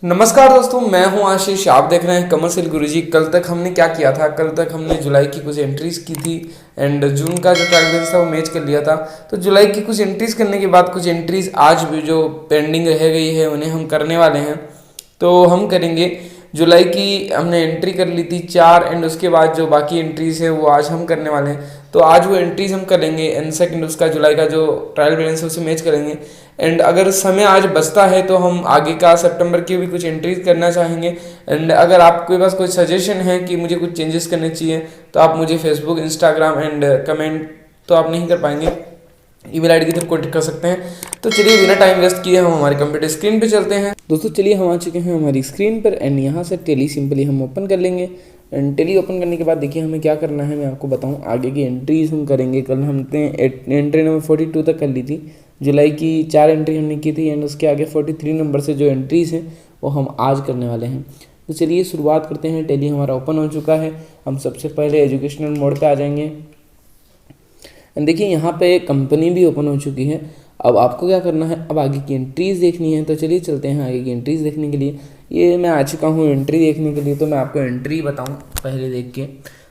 नमस्कार दोस्तों, मैं हूं आशीष। आप देख रहे हैं कमर्शियल गुरुजी। कल तक हमने क्या किया था? कल तक हमने जुलाई की कुछ एंट्रीज की थी एंड जून का जो ट्रायल बैलेंस था वो मैच कर लिया था। तो जुलाई की कुछ एंट्रीज करने के बाद कुछ एंट्रीज आज भी जो पेंडिंग रह गई है उन्हें हम करने वाले हैं। तो हम करेंगे जुलाई की, हमने एंट्री कर ली थी 4 एंड उसके बाद जो बाकी एंट्रीज है वो आज हम करने वाले हैं। तो आज वो एंट्रीज हम करेंगे एंड सेकंड उसका जुलाई का जो ट्रायल बैलेंस है उसे मैच करेंगे। एंड अगर समय आज बचता है तो हम आगे का सितंबर की भी कुछ एंट्रीज करना चाहेंगे। एंड अगर आपके पास कोई सजेशन है कि मुझे कुछ चेंजेस करने चाहिए तो आप मुझे फेसबुक, इंस्टाग्राम एंड कमेंट तो आप नहीं कर पाएंगे, ईमेल आईडी की तरफ कॉन्टेक्ट कर सकते हैं। तो चलिए बिना टाइम वेस्ट किए हम हमारे कंप्यूटर स्क्रीन पे चलते हैं। दोस्तों चलिए हम आ चुके हैं हमारी स्क्रीन पर एंड यहाँ से टेली सिंपली हम ओपन कर लेंगे। एंड टेली ओपन करने के बाद देखिए हमें क्या करना है, मैं आपको बताऊँ। आगे की एंट्रीज हम करेंगे। कल हमने एंट्री नंबर 42 तक कर ली थी। जुलाई की 4 एंट्री हमने की थी एंड उसके आगे 43 नंबर से जो एंट्रीज हैं वो हम आज करने वाले हैं। तो चलिए शुरुआत करते हैं। टेली हमारा ओपन हो चुका है। हम सबसे पहले एजुकेशनल मोड पे आ जाएंगे एंड देखिए यहाँ पे कंपनी भी ओपन हो चुकी है। अब आपको क्या करना है, अब आगे की एंट्रीज देखनी है। तो चलिए चलते हैं आगे की एंट्रीज देखने के लिए। ये मैं आ चुका हूँ एंट्री देखने के लिए। तो मैं आपको एंट्री बताऊँ पहले देख के।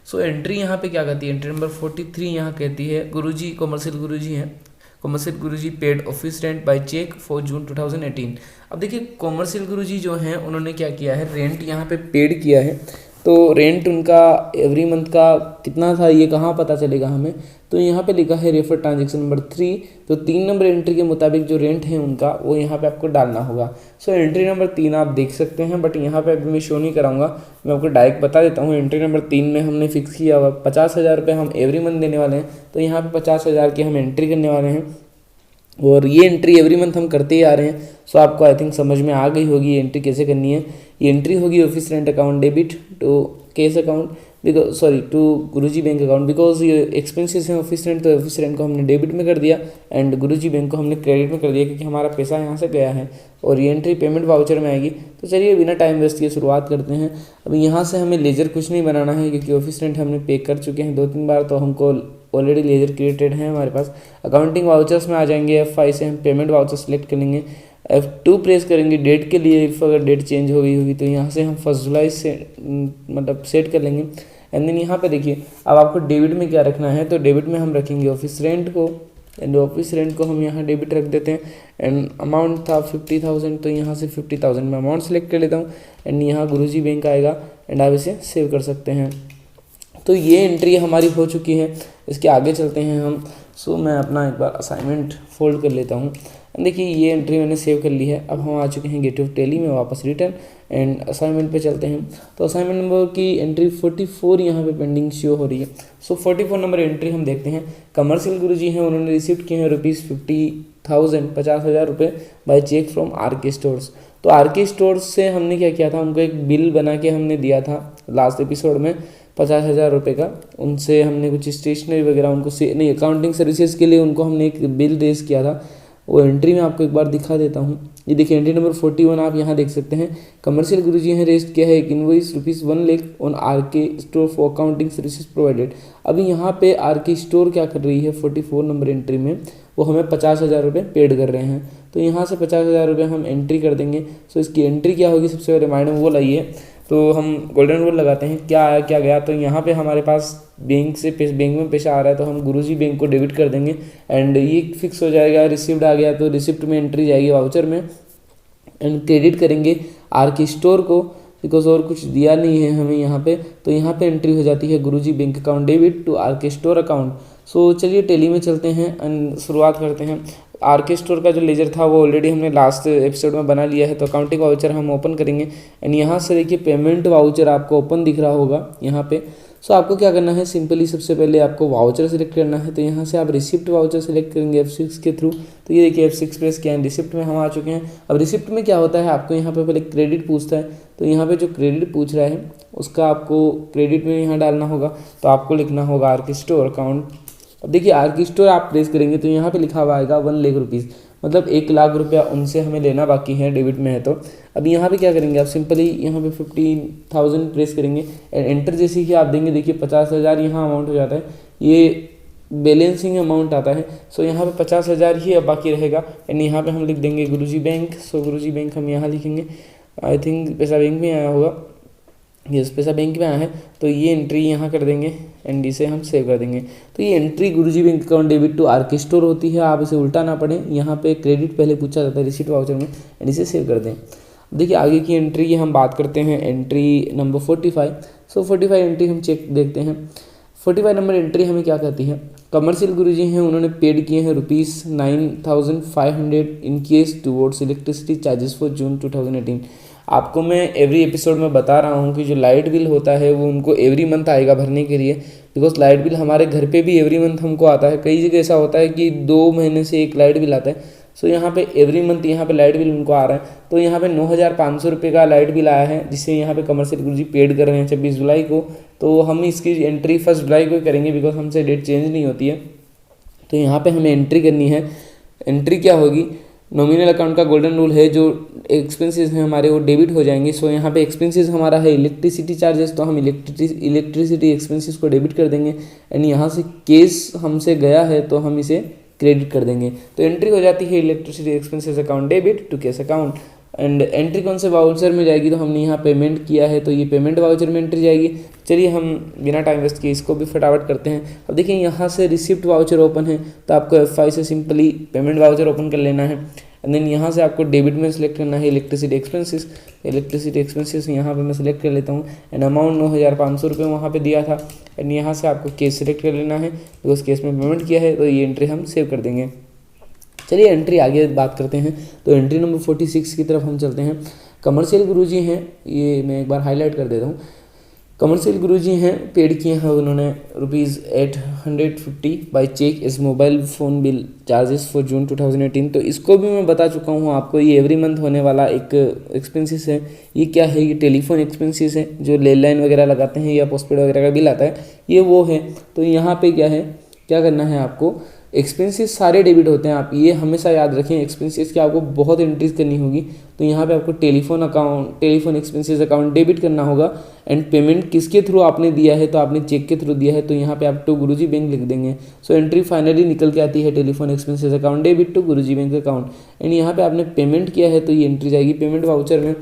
सो एंट्री यहाँ पे क्या कहती है, एंट्री नंबर 43 यहाँ कहती है गुरुजी कमर्शियल गुरुजी है। Commercial Guruji paid office rent by cheque for June 2018। अब देखिए कमर्शियल गुरुजी जो हैं उन्होंने क्या किया है, रेंट यहाँ पे पेड किया है। तो रेंट उनका एवरी मंथ का कितना था ये कहाँ पता चलेगा हमें? तो यहाँ पे लिखा है रेफर ट्रांजेक्शन नंबर 3। तो 3 नंबर एंट्री के मुताबिक जो रेंट है उनका वो यहाँ पे आपको डालना होगा। सो एंट्री नंबर 3 आप देख सकते हैं, बट यहाँ पे अभी मैं शो नहीं कराऊंगा, मैं आपको डायरेक्ट बता देता हूँ। एंट्री नंबर 3 में हमने फिक्स किया हुआ 50,000 रुपये हम एवरी मंथ देने वाले हैं। तो यहाँ पे 50,000 की हम एंट्री करने वाले हैं और ये एंट्री एवरी मंथ हम करते ही आ रहे हैं। सो आपको आई थिंक समझ में आ गई होगी ये एंट्री कैसे करनी है। ये एंट्री होगी office rent account debit to cash account, because sorry to Guruji bank account, because ये एक्सपेंसेस हैं ऑफिस रेंट। तो ऑफिस रेंट को हमने डेबिट में कर दिया एंड गुरुजी बैंक को हमने क्रेडिट में कर दिया क्योंकि हमारा पैसा यहाँ से गया है और ये एंट्री पेमेंट वाउचर में आएगी। तो चलिए बिना टाइम वेस्ट किए शुरुआत करते हैं। अब यहाँ से हमें लेजर कुछ नहीं बनाना है क्योंकि ऑफिस रेंट हमने पे कर चुके हैं 2-3 बार, तो हमको ऑलरेडी लेजर क्रिएटेड है हमारे पास। अकाउंटिंग वाउचर्स में आ जाएंगे। F5 से हम पेमेंट वाउचर सेलेक्ट करेंगे। F2 प्रेस करेंगे डेट के लिए। इफ अगर डेट चेंज हो गई होगी तो यहाँ से हम 1 जुलाई से मतलब सेट कर लेंगे। एंड देन यहाँ पे देखिए अब आपको डेबिट में क्या रखना है। तो डेबिट में हम रखेंगे ऑफिस रेंट को एंड ऑफिस रेंट को हम यहाँ डेबिट रख देते हैं। एंड अमाउंट था 50,000, तो यहाँ से 50,000 में अमाउंट सेलेक्ट कर लेता हूँ एंड यहाँ गुरुजी बैंक आएगा एंड आप इसे सेव कर सकते हैं। तो ये एंट्री हमारी हो चुकी है। इसके आगे चलते हैं हम। सो मैं अपना एक बार असाइनमेंट फोल्ड कर लेता हूँ। देखिए ये एंट्री मैंने सेव कर ली है। अब हम आ चुके हैं गेट ऑफ टेली में वापस रिटर्न एंड असाइनमेंट पे चलते हैं। तो असाइनमेंट नंबर की एंट्री 44 यहाँ पे पेंडिंग शो हो रही है। सो 44 नंबर एंट्री हम देखते हैं। कमर्शियल गुरुजी हैं, उन्होंने रिसीव किए हैं ₹50,000 50,000 रुपये by cheque from R K. Stores. तो आर.के. स्टोर्स से हमने क्या किया था, उनको एक बिल बना के हमने दिया था लास्ट एपिसोड में 50,000 रुपये का। उनसे हमने कुछ स्टेशनरी वगैरह उनको नहीं, अकाउंटिंग सर्विसेज के लिए उनको हमने एक बिल रेज किया था। वो एंट्री में आपको एक बार दिखा देता हूँ। ये देखिए एंट्री नंबर 41 आप यहाँ देख सकते हैं। कमर्शियल गुरुजी हैं रेस्ट किया है एक invoice ₹1 lakh on R K. Store for accounting services provided. अभी यहाँ पे आर.के. स्टोर क्या कर रही है 44 नंबर एंट्री में, वो हमें 50,000 रुपये पेड कर रहे हैं। तो यहाँ से 50,000 रुपये हम एंट्री कर देंगे। सो इसकी एंट्री क्या होगी, सबसे पहले माइंड में वो लाइए। तो हम गोल्डन रूल लगाते हैं, क्या आया क्या गया। तो यहाँ पे हमारे पास बैंक में पैसा आ रहा है तो हम गुरुजी बैंक को डेबिट कर देंगे एंड ये फिक्स हो जाएगा। रिसिप्ट आ गया तो रिसिप्ट में एंट्री जाएगी वाउचर में एंड क्रेडिट करेंगे आर.के. स्टोर को, बिकॉज और कुछ दिया नहीं है हमें यहाँ पे। तो यहाँ पे एंट्री हो जाती है गुरुजी bank account debit to R K. Store account. So चलिए टेली में चलते हैं एंड शुरुआत करते हैं। आर.के. स्टोर का जो लेजर था वो ऑलरेडी हमने लास्ट एपिसोड में बना लिया है। तो अकाउंटिंग वाउचर हम ओपन करेंगे एंड यहाँ से देखिए पेमेंट वाउचर आपको ओपन दिख रहा होगा यहाँ पे। सो आपको क्या करना है, सिंपली सबसे पहले आपको वाउचर सेलेक्ट करना है। तो यहाँ से आप रिसिप्ट वाउचर सेलेक्ट करेंगे F6 के थ्रू। तो ये देखिए F6 प्रेस किया है, रिसिप्ट में हम आ चुके हैं। अब रिसिप्ट में क्या होता है, आपको यहाँ पे पहले क्रेडिट पूछता है। तो यहाँ पे जो क्रेडिट पूछ रहा है उसका आपको क्रेडिट में यहाँ डालना होगा। तो आपको लिखना होगा आर.के. Store account. अब देखिए आर.के. स्टोर आप प्रेस करेंगे तो यहाँ पे लिखा हुआ आएगा 1 लाख रुपीज़, मतलब 1 लाख रुपया उनसे हमें लेना बाकी है, डेबिट में है। तो अब यहाँ पे क्या करेंगे, आप सिंपली यहाँ पे 15,000 प्रेस करेंगे एंड एंटर जैसे ही आप देंगे देखिए 50,000 यहाँ अमाउंट हो जाता है। ये बैलेंसिंग अमाउंट आता है। सो यहाँ पे 50,000 ही अब बाकी रहेगा एंड यहाँ पे हम लिख देंगे गुरुजी बैंक। सो गुरुजी बैंक हम यहाँ लिखेंगे आई थिंक पैसा बैंक में आया होगा, यस पैसा बैंक में आया है, तो ये एंट्री यहाँ कर देंगे एंड इसे हम सेव कर देंगे। तो ये entry Guruji bank account debit to R K store होती है, आप इसे उल्टा ना पढ़ें, यहाँ पे क्रेडिट पहले पूछा जाता है रिसीट वाउचर में, एंड इसे सेव कर दें। देखिए आगे की एंट्री की हम बात करते हैं, एंट्री नंबर 45। सो 45 एंट्री हम चेक देखते हैं। 45 नंबर एंट्री हमें क्या कहती है, कमर्शियल गुरुजी हैं, उन्होंने पेड किए हैं ₹9,500 in case towards electricity charges for June 2018। आपको मैं एवरी एपिसोड में बता रहा हूँ कि जो लाइट बिल होता है वो उनको एवरी मंथ आएगा भरने के लिए, बिकॉज लाइट बिल हमारे घर पे भी एवरी मंथ हमको आता है। कई जगह ऐसा होता है कि 2 महीने से एक लाइट बिल आता है, सो यहाँ पे एवरी मंथ यहाँ पे लाइट बिल उनको आ रहा है। तो यहाँ पे 9,500 रुपये का लाइट बिल आया है, जिससे यहाँ पे कमर्शियल गुरुजी पेड कर रहे हैं 26 जुलाई को। तो हम इसकी एंट्री 1 जुलाई को करेंगे, बिकॉज हमसे डेट चेंज नहीं होती है। तो यहाँ पे हमें एंट्री करनी है। एंट्री क्या होगी, नॉमिनल अकाउंट का गोल्डन रूल है, जो एक्सपेंसेस हैं हमारे वो डेबिट हो जाएंगे। सो यहाँ पे एक्सपेंसेस हमारा है इलेक्ट्रिसिटी चार्जेस, तो हम इलेक्ट्रिसिटी एक्सपेंसेस को डेबिट कर देंगे, एंड यहाँ से केस हमसे गया है तो हम इसे क्रेडिट कर देंगे। तो एंट्री हो जाती है electricity expenses account debit to cash account. And entry कौन से वाउचर में जाएगी, तो हमने यहाँ पेमेंट किया है तो ये पेमेंट वाउचर में एंट्री जाएगी। चलिए हम बिना टाइम वेस्ट किए इसको भी फटाफट करते हैं। अब देखिए यहाँ से रिसिप्ट वाउचर ओपन है, तो आपको F5 से सिंपली पेमेंट वाउचर ओपन कर लेना है, एंड देन यहाँ से आपको डेबिट में सेलेक्ट करना है इलेक्ट्रिसिटी एक्सपेंसेस। इलेक्ट्रिसिटी एक्सपेंसेस यहाँ पे मैं सेलेक्ट कर लेता हूँ, एंड अमाउंट 9,500 रुपये वहाँ पे दिया था, एंड यहाँ से आपको केस सेलेक्ट कर लेना है, तो उस केस में पेमेंट किया है, तो ये एंट्री हम सेव कर देंगे। चलिए एंट्री आगे बात करते हैं। तो एंट्री नंबर 46 की तरफ हम चलते हैं। कमर्शियल गुरुजी हैं, ये मैं एक बार हाईलाइट कर देता हूँ। कमर्शियल गुरुजी हैं, पेड किए हैं उन्होंने ₹850 बाई चेक इस mobile phone bill charges for June 2018। तो इसको भी मैं बता चुका हूँ आपको, ये एवरी मंथ होने वाला एक एक्सपेंसेस है। ये क्या है, ये टेलीफोन एक्सपेंसेस है, जो लैंडलाइन वगैरह लगाते हैं या पोस्टपेड वगैरह का बिल आता है, ये वो है। तो यहाँ पे क्या है, क्या करना है आपको, एक्सपेंसेस सारे डेबिट होते हैं, आप ये हमेशा याद रखें। एक्सपेंसेस की आपको बहुत एंट्रीज करनी होगी, तो यहाँ पे आपको टेलीफोन एक्सपेंसेस अकाउंट डेबिट करना होगा, एंड पेमेंट किसके थ्रू आपने दिया है, तो आपने चेक के थ्रू दिया है, तो यहाँ पे आप टू गुरुजी बैंक लिख देंगे। सो एंट्री फाइनली निकल के आती है telephone expenses account debit to Guruji bank account, and यहाँ पे आपने पेमेंट किया है तो ये एंट्री जाएगी पेमेंट वाउचर में।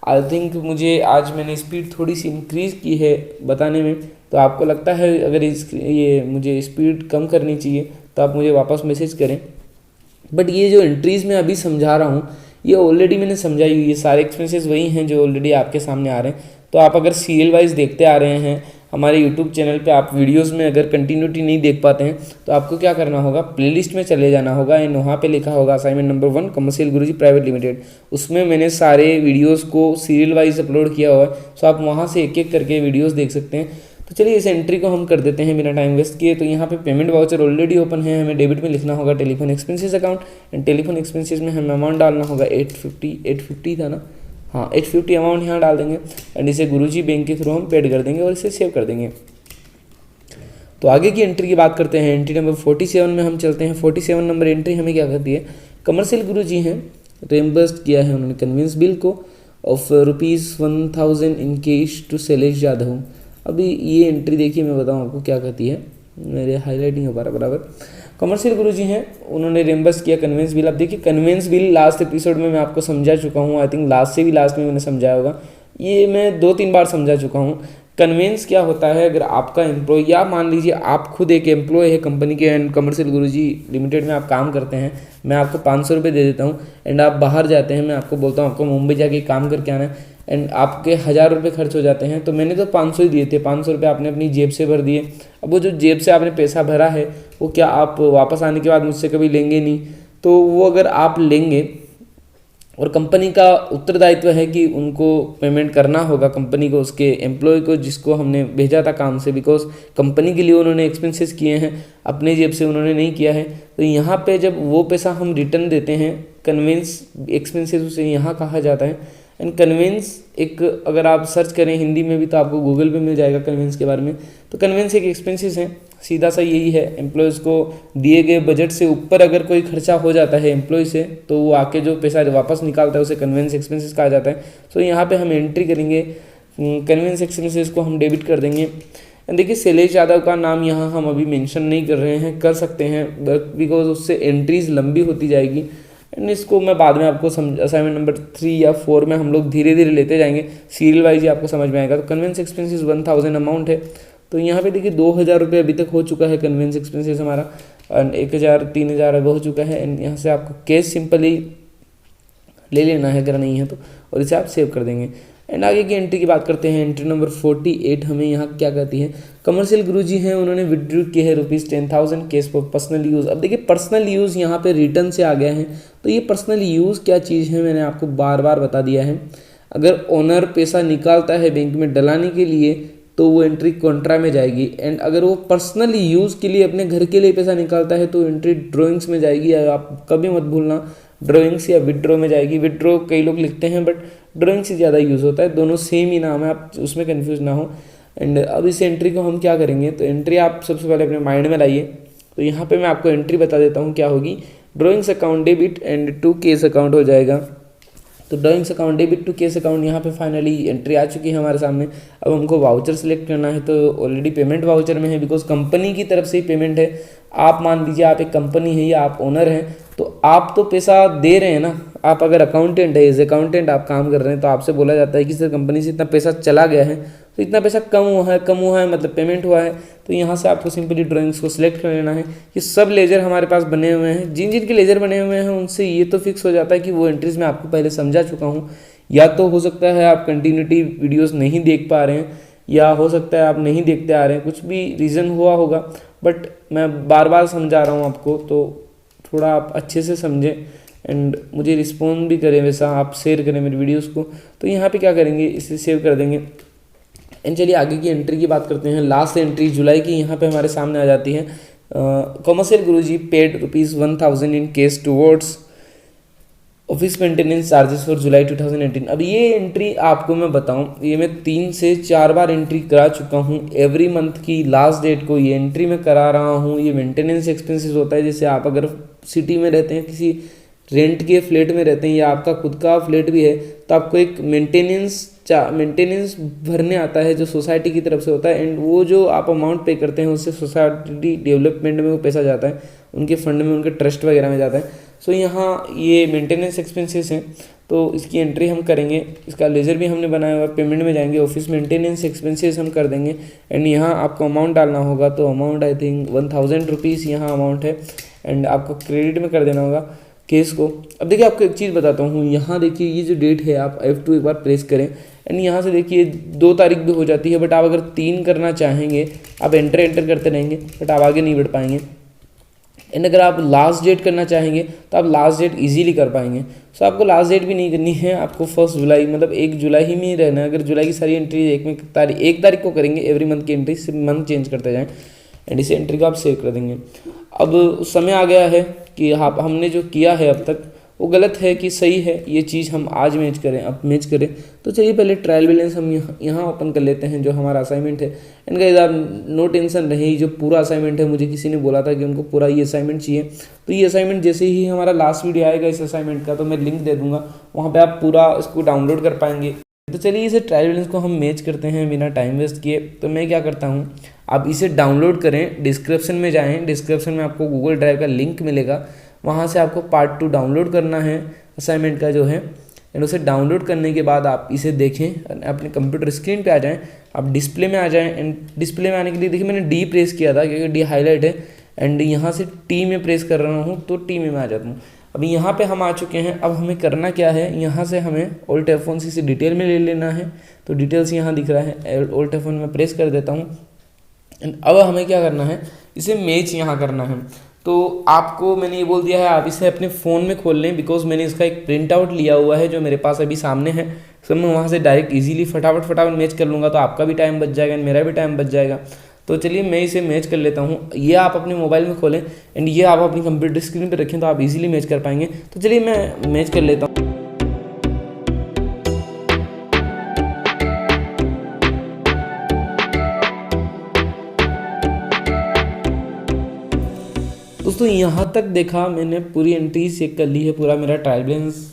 आई थिंक मुझे आज मैंने स्पीड थोड़ी सी इंक्रीज़ की है बताने में, तो आपको लगता है अगर ये मुझे स्पीड कम करनी चाहिए तो आप मुझे वापस मैसेज करें। बट ये जो एंट्रीज़ मैं अभी समझा रहा हूँ ये ऑलरेडी मैंने समझाई हुई है, सारे एक्सपेंसेस वही हैं जो ऑलरेडी आपके सामने आ रहे हैं। तो आप अगर सीरियल वाइज देखते आ रहे हैं हमारे यूट्यूब चैनल पे, आप वीडियोस में अगर कंटिन्यूटी नहीं देख पाते हैं तो आपको क्या करना होगा, प्लेलिस्ट में चले जाना होगा, एंड वहाँ पे लिखा होगा असाइनमेंट नंबर 1 कमर्शियल गुरुजी प्राइवेट लिमिटेड। उसमें मैंने सारे वीडियोस को सीरियल वाइज अपलोड किया हुआ है, सो आप वहाँ से एक एक करके वीडियोस देख सकते हैं। तो चलिए इस एंट्री को हम कर देते हैं बिना टाइम वेस्ट किए। तो यहाँ पे पेमेंट वाउचर ऑलरेडी ओपन है, हमें डेबिट में लिखना होगा telephone expenses account, and telephone expenses में हमें अमाउंट डालना होगा 850 था ना, हाँ 850 अमाउंट यहाँ डाल देंगे, एंड इसे गुरुजी बैंक के थ्रू हम पेड कर देंगे और इसे सेव कर देंगे। तो आगे की एंट्री की बात करते हैं। एंट्री नंबर 47 में हम चलते हैं। 47 नंबर एंट्री हमें क्या करती है, कमर्शियल गुरुजी हैं, रेम्बर्स किया है उन्होंने कन्वेंस बिल को of ₹1000 in cash to Shailesh Yadav. अभी ये एंट्री देखिए, मैं बताऊँ आपको क्या कहती है, मेरे हाईलाइट नहीं हो पा रहा बराबर। कमर्शियल गुरुजी हैं, उन्होंने रेम्बर्स किया कन्वेंस बिल। अब देखिए कन्वेंस बिल लास्ट एपिसोड में मैं आपको समझा चुका हूँ, आई थिंक लास्ट से भी लास्ट में मैंने समझाया होगा, ये मैं 2-3 बार समझा चुका हूँ। कन्वेंस क्या होता है, अगर आपका एम्प्लॉय या मान लीजिए आप खुद एक एम्प्लॉय है कंपनी के एंड कमर्शियल गुरुजी लिमिटेड में आप काम करते हैं, मैं आपको 500 रुपये दे देता हूँ, एंड आप बाहर जाते हैं, मैं आपको बोलता हूँ आपको मुंबई जाके काम करके आना है, एंड आपके 1000 रुपये खर्च हो जाते हैं। तो मैंने तो 500 ही दिए थे, 500 रुपये आपने अपनी जेब से भर दिए। अब वो जो जेब से आपने पैसा भरा है वो क्या आप वापस आने के बाद मुझसे कभी लेंगे नहीं, तो वो अगर आप लेंगे और कंपनी का उत्तरदायित्व है कि उनको पेमेंट करना होगा कंपनी को, उसके एम्प्लॉय को जिसको हमने भेजा था काम से, बिकॉज कंपनी के लिए उन्होंने एक्सपेंसेस किए हैं, अपने जेब से उन्होंने नहीं किया है। तो यहाँ पे जब वो पैसा हम रिटर्न देते हैं, कन्वेंस एक्सपेंसेस उसे यहाँ कहा जाता है। एंड कन्वेंस एक, अगर आप सर्च करें हिंदी में भी तो आपको गूगल पे मिल जाएगा कन्वेंस के बारे में। तो कन्वेंस एक एक्सपेंसेस है, सीधा सा यही है, एम्प्लॉयज़ को दिए गए बजट से ऊपर अगर कोई खर्चा हो जाता है एम्प्लॉय से, तो वो आके जो पैसा वापस निकालता है उसे कन्वेंस एक्सपेंसेस कहा जाता है। सो यहाँ पे हम एंट्री करेंगे, कन्वेंस एक्सपेंसेस को हम डेबिट कर देंगे। देखिए शैलेश यादव का नाम यहाँ हम अभी मेंशन नहीं कर रहे हैं, कर सकते हैं बिकॉज उससे एंट्रीज लंबी होती जाएगी, एंड इसको मैं बाद में आपको असाइनमेंट नंबर 3 या 4 में हम लोग धीरे धीरे लेते जाएंगे, सीरियल वाइज ही आपको समझ में आएगा। तो कन्वेंस एक्सपेंसेस 1000 अमाउंट है, तो यहाँ पे देखिए 2000 रुपये अभी तक हो चुका है कन्वेंस एक्सपेंसेस हमारा, 1000 3000 अब हो चुका है। एंड यहाँ से आपको कैश सिंपली ले लेना है अगर नहीं है तो, और इसे आप सेव कर देंगे। एंड आगे की एंट्री की बात करते हैं। एंट्री नंबर 48 हमें यहाँ क्या कहती है, कमर्शियल गुरुजी हैं, उन्होंने विड्रू किए हैं ₹10,000 केस फॉर पर्सनल यूज़। अब देखिए पर्सनल यूज़ यहाँ पे रिटर्न से आ गया है, तो ये पर्सनल यूज़ क्या चीज़ है मैंने आपको बार बार बता दिया है। अगर ओनर पैसा निकालता है बैंक में डलाने के लिए तो वो एंट्री कॉन्ट्रा में जाएगी, एंड अगर वो पर्सनली यूज़ के लिए अपने घर के लिए पैसा निकालता है तो एंट्री ड्राइंग्स में जाएगी। आप कभी मत भूलना, ड्राइंग्स या विड्रो में जाएगी। विड्रो कई लोग लिखते हैं बट ड्राइंग से ज़्यादा यूज़ होता है, दोनों सेम ही नाम है, आप उसमें कन्फ्यूज ना हो। एंड अब इस एंट्री को हम क्या करेंगे, तो एंट्री आप सबसे पहले अपने माइंड में लाइए। तो यहाँ पे मैं आपको एंट्री बता देता हूँ क्या होगी। Drawings account debit and to cash account हो जाएगा। तो drawings account debit to cash account यहाँ पे फाइनली एंट्री आ चुकी है हमारे सामने। अब हमको वाउचर सेलेक्ट करना है, तो ऑलरेडी पेमेंट वाउचर में है बिकॉज कंपनी की तरफ से ही पेमेंट है। आप मान लीजिए आप एक कंपनी है या आप ओनर हैं, तो आप तो पैसा दे रहे हैं ना। आप अगर अकाउंटेंट है, एज अकाउंटेंट आप काम कर रहे हैं, तो आपसे बोला जाता है कि सर कंपनी से इतना पैसा चला गया है, तो इतना पैसा कम हुआ है मतलब पेमेंट हुआ है। तो यहाँ से आपको सिंपली ड्राइंग्स को सिलेक्ट कर लेना है। ये सब लेजर हमारे पास बने हुए हैं, जिन जिन के लेजर बने हुए हैं उनसे ये तो फिक्स हो जाता है कि वो एंट्रीज मैं आपको पहले समझा चुका हूँ। या तो हो सकता है आप कंटिन्यूटी वीडियोस नहीं देख पा रहे हैं, या हो सकता है आप नहीं देखते आ रहे हैं, कुछ भी रीज़न हुआ होगा, बट मैं बार बार समझा रहा हूँ आपको, तो थोड़ा आप अच्छे से समझें एंड मुझे रिस्पॉन्ड भी करें, वैसा आप शेयर करें मेरे वीडियोस को। तो यहाँ पे क्या करेंगे, इसे सेव कर देंगे। एंड चलिए आगे की एंट्री की बात करते हैं। लास्ट एंट्री जुलाई की यहाँ पे हमारे सामने आ जाती है। Commercial Guruji paid ₹1000 in case towards office maintenance charges for July 2018। अब ये एंट्री आपको मैं बताऊं, ये मैं 3 से 4 बार एंट्री करा चुका हूं। एवरी मंथ की लास्ट डेट को ये एंट्री में करा रहा हूं। ये मेंटेनेंस एक्सपेंसेस होता है, जैसे आप अगर सिटी में रहते हैं, किसी रेंट के फ्लैट में रहते हैं या आपका खुद का फ्लैट भी है, तो आपको एक मेंटेनेंस भरने आता है जो सोसाइटी की तरफ से होता है। एंड वो जो आप अमाउंट पे करते हैं उससे सोसाइटी डेवलपमेंट में वो पैसा जाता है, उनके फंड में, उनके ट्रस्ट वगैरह में जाता है। सो यहाँ ये मेंटेनेंस एक्सपेंसेस हैं, तो इसकी एंट्री हम करेंगे। इसका लेजर भी हमने बनाया हुआ, पेमेंट में जाएंगे, ऑफिस मेंटेनेंस एक्सपेंसेस हम कर देंगे। एंड यहाँ आपको अमाउंट डालना होगा, तो अमाउंट आई थिंक ₹1000 यहाँ अमाउंट है। एंड आपको क्रेडिट में कर देना होगा केस को। अब देखिए आपको एक चीज़ बताता हूँ, यहाँ देखिए ये जो डेट है आप F2 एक बार प्रेस करें, एंड यहाँ से देखिए 2 तारीख भी हो जाती है, बट आप अगर 3 करना चाहेंगे आप एंटर करते रहेंगे, बट आप आगे नहीं बढ़ पाएंगे। एंड अगर आप लास्ट डेट करना चाहेंगे तो आप लास्ट डेट इजीली कर पाएंगे। सो आपको लास्ट डेट भी नहीं करनी है, आपको 1 जुलाई मतलब 1 जुलाई ही में ही रहना है। अगर जुलाई की सारी एंट्री एक तारीख को करेंगे, एवरी मंथ की एंट्री सिर्फ मंथ चेंज करते जाएँ, एंड इस एंट्री को आप सेव कर देंगे। अब उस समय आ गया है कि हमने जो किया है अब तक वो गलत है कि सही है, ये चीज़ हम आज मैच करें, अब मैच करें। तो चलिए पहले ट्रायल बैलेंस हम यहाँ ओपन कर लेते हैं, जो हमारा असाइनमेंट है। एंड गाइस आप नो टेंशन रहे, जो पूरा असाइनमेंट है, मुझे किसी ने बोला था कि उनको पूरा ये असाइनमेंट चाहिए, तो ये असाइनमेंट जैसे ही हमारा लास्ट वीडियो आएगा इस असाइनमेंट का, तो मैं लिंक दे दूँगा, वहाँ पर आप पूरा इसको डाउनलोड कर पाएंगे। तो चलिए इसे ट्रायल बैलेंस को हम मैच करते हैं बिना टाइम वेस्ट किए। तो मैं क्या करता हूँ, आप इसे डाउनलोड करें, डिस्क्रिप्शन में जाएं, डिस्क्रिप्शन में आपको गूगल ड्राइव का लिंक मिलेगा, वहाँ से आपको पार्ट 2 डाउनलोड करना है असाइनमेंट का जो है। एंड उसे डाउनलोड करने के बाद आप इसे देखें, अपने कंप्यूटर स्क्रीन पे आ जाएं, आप डिस्प्ले में आ जाएं। एंड डिस्प्ले में आने के लिए देखिए मैंने डी प्रेस किया था क्योंकि डी हाईलाइट है, एंड यहाँ से टी में प्रेस कर रहा हूँ तो टी में मैं आ जाता हूँ। अभी यहाँ पे हम आ चुके हैं। अब हमें करना क्या है, यहाँ से हमें ऑल्ट F1 से इसे डिटेल में ले लेना है। तो डिटेल्स यहाँ दिख रहा है, ऑल्ट F1 में प्रेस कर देता हूँ। एंड अब हमें क्या करना है, इसे मैच यहाँ करना है। तो आपको मैंने ये बोल दिया है आप इसे अपने फ़ोन में खोल लें, बिकॉज मैंने इसका एक प्रिंट आउट लिया हुआ है जो मेरे पास अभी सामने है। सो मैं वहाँ से डायरेक्ट इजीली फटाफट मैच कर लूँगा, तो आपका भी टाइम बच जाएगा, मेरा भी टाइम बच जाएगा। तो चलिए मैं इसे मैच कर लेता हूँ। ये आप अपने मोबाइल में खोलें एंड ये आप अपनी कंप्यूटर स्क्रीन पर रखें, तो आप इजीली मैच कर पाएंगे। तो चलिए मैं मैच कर लेता हूँ। दोस्तों यहाँ तक देखा मैंने, पूरी एंट्री चेक कर ली है, पूरा मेरा ट्रायल बैलेंस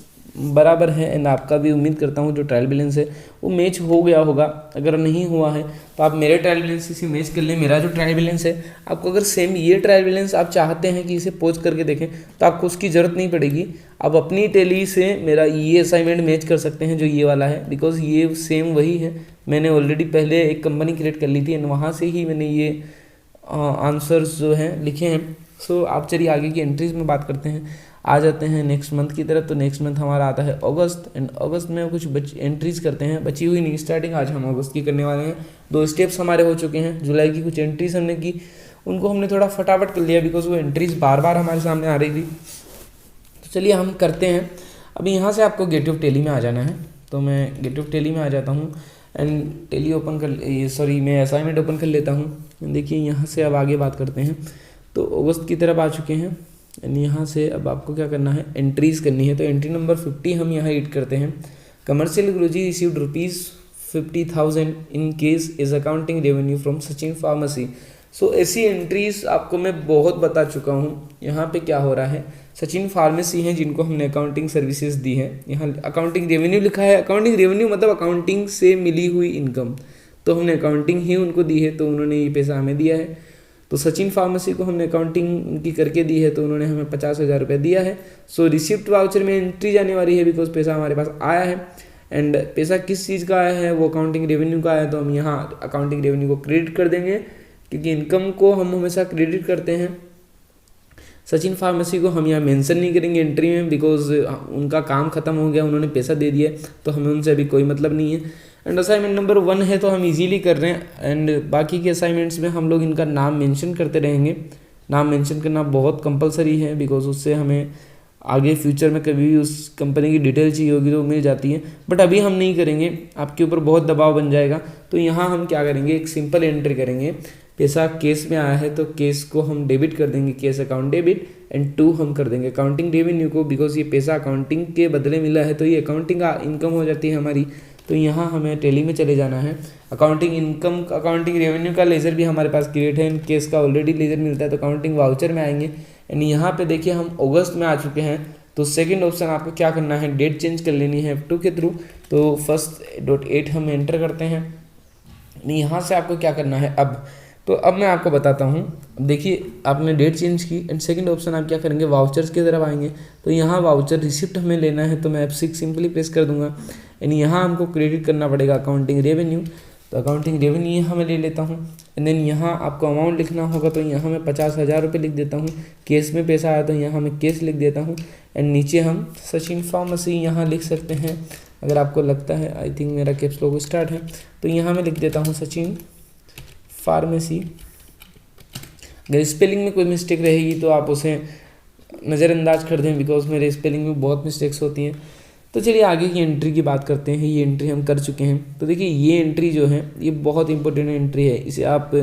बराबर है एंड आपका भी उम्मीद करता हूँ जो ट्रायल बैलेंस है वो मैच हो गया होगा। अगर नहीं हुआ है तो आप मेरे ट्रायल बैलेंस से मैच कर लें। मेरा जो ट्रायल बैलेंस है, आपको अगर सेम ये ट्रायल बैलेंस आप चाहते हैं कि इसे पोज करके देखें तो आपको उसकी ज़रूरत नहीं पड़ेगी। आप अपनी टेली से मेरा ये असाइनमेंट मैच कर सकते हैं जो ये वाला है, बिकॉज ये सेम वही है। मैंने ऑलरेडी पहले एक कंपनी क्रिएट कर ली थी एंड वहाँ से ही मैंने ये आंसर्स जो हैं लिखे हैं। सो आप चलिए आगे की एंट्रीज में बात करते हैं। आ जाते हैं नेक्स्ट मंथ की तरफ। तो नेक्स्ट मंथ हमारा आता है अगस्त एंड अगस्त में कुछ एंट्रीज करते हैं। बची हुई नहीं स्टार्टिंग आज हम अगस्त की करने वाले हैं। 2 स्टेप्स हमारे हो चुके हैं। जुलाई की कुछ एंट्रीज हमने की, उनको हमने थोड़ा फटाफट कर लिया बिकॉज वो एंट्रीज बार बार हमारे सामने आ रही थी। तो चलिए हम करते हैं। अभी यहाँ से आपको गेट ऑफ टेली में आ जाना है। तो मैं गेट ऑफ टेली में आ जाता हूँ एंड टेली ओपन कर मैं असाइनमेंट ओपन कर लेता हूँ। देखिए यहाँ से अब आगे बात करते हैं। तो अगस्त की तरफ आ चुके हैं एंड यहाँ से अब आपको क्या करना है, एंट्रीज़ करनी है। तो एंट्री नंबर 50 हम यहाँ एड करते हैं। Commercial Guruji received ₹50,000 in case is accounting revenue from Sachin pharmacy. So ऐसी एंट्रीज आपको मैं बहुत बता चुका हूँ। यहाँ पे क्या हो रहा है, सचिन फार्मेसी हैं जिनको हमने अकाउंटिंग सर्विसेज दी है। यहाँ अकाउंटिंग रेवेन्यू लिखा है। अकाउंटिंग रेवेन्यू मतलब अकाउंटिंग से मिली हुई इनकम, तो हमने अकाउंटिंग ही उनको दी है तो उन्होंने ये पैसा हमें दिया है। तो सचिन फार्मेसी को हमने अकाउंटिंग उनकी करके दी है तो उन्होंने हमें 50,000 रुपये दिया है। सो रिसिप्ट वाउचर में एंट्री जाने वाली है बिकॉज पैसा हमारे पास आया है एंड पैसा किस चीज़ का आया है, वो अकाउंटिंग रेवेन्यू का आया है। तो हम यहाँ अकाउंटिंग रेवेन्यू को क्रेडिट कर देंगे क्योंकि इनकम को हम हमेशा क्रेडिट करते हैं। सचिन फार्मेसी को हम यहाँ मेंशन नहीं करेंगे एंट्री में बिकॉज उनका काम खत्म हो गया, उन्होंने पैसा दे दिया तो हमें उनसे अभी कोई मतलब नहीं है। एंड असाइनमेंट नंबर 1 है तो हम इजीली कर रहे हैं एंड बाकी के असाइनमेंट्स में हम लोग इनका नाम मेंशन करते रहेंगे। नाम मेंशन करना बहुत कंपलसरी है बिकॉज उससे हमें आगे फ्यूचर में कभी भी उस कंपनी की डिटेल चाहिए होगी तो मिल जाती है, बट अभी हम नहीं करेंगे, आपके ऊपर बहुत दबाव बन जाएगा। तो यहाँ हम क्या करेंगे, एक सिंपल एंट्री करेंगे। पैसा केस में आया है तो केस को हम डेबिट कर देंगे, केस अकाउंट डेबिट एंड 2 हम कर देंगे अकाउंटिंग रेवेन्यू को बिकॉज ये पैसा अकाउंटिंग के बदले मिला है तो ये अकाउंटिंग इनकम हो जाती है हमारी। तो यहाँ हमें टेली में चले जाना है। अकाउंटिंग इनकम अकाउंटिंग रेवेन्यू का लेजर भी हमारे पास क्रिएट है, केस का ऑलरेडी लेजर मिलता है तो अकाउंटिंग वाउचर में आएंगे एंड यहाँ पे देखिए हम अगस्त में आ चुके हैं। तो सेकंड ऑप्शन आपको क्या करना है, डेट चेंज कर लेनी है F2 के थ्रू। तो 1.8 हम एंटर करते हैं। यहाँ से आपको क्या करना है तो अब मैं आपको बताता हूँ। अब देखिए आपने डेट चेंज की एंड सेकंड ऑप्शन आप क्या करेंगे, वाउचर्स की तरफ आएंगे। तो यहाँ वाउचर रिसिप्ट हमें लेना है तो मैं F6 सिंपली प्रेस कर दूंगा एंड यहाँ हमको क्रेडिट करना पड़ेगा अकाउंटिंग रेवेन्यू। तो अकाउंटिंग रेवेन्यू यहाँ मैं ले लेता हूँ एंड देन यहाँ आपको अमाउंट लिखना होगा तो यहाँ मैं 50,000 रुपये लिख देता हूँ। केस में पैसा आया तो यहाँ मैं केस लिख देता हूँ एंड नीचे हम सचिन फार्मेसी यहाँ लिख सकते हैं अगर आपको लगता है। आई थिंक मेरा कैप्स लॉक स्टार्ट है तो यहाँ मैं लिख देता हूँ सचिन फार्मेसी। अगर स्पेलिंग में कोई मिस्टेक रहेगी तो आप उसे नज़रअंदाज कर दें बिकॉज मेरे स्पेलिंग में बहुत मिस्टेक्स होती हैं। तो चलिए आगे की एंट्री की बात करते हैं। ये एंट्री हम कर चुके हैं। तो देखिए ये एंट्री जो है ये बहुत इंपॉर्टेंट एंट्री है, इसे आप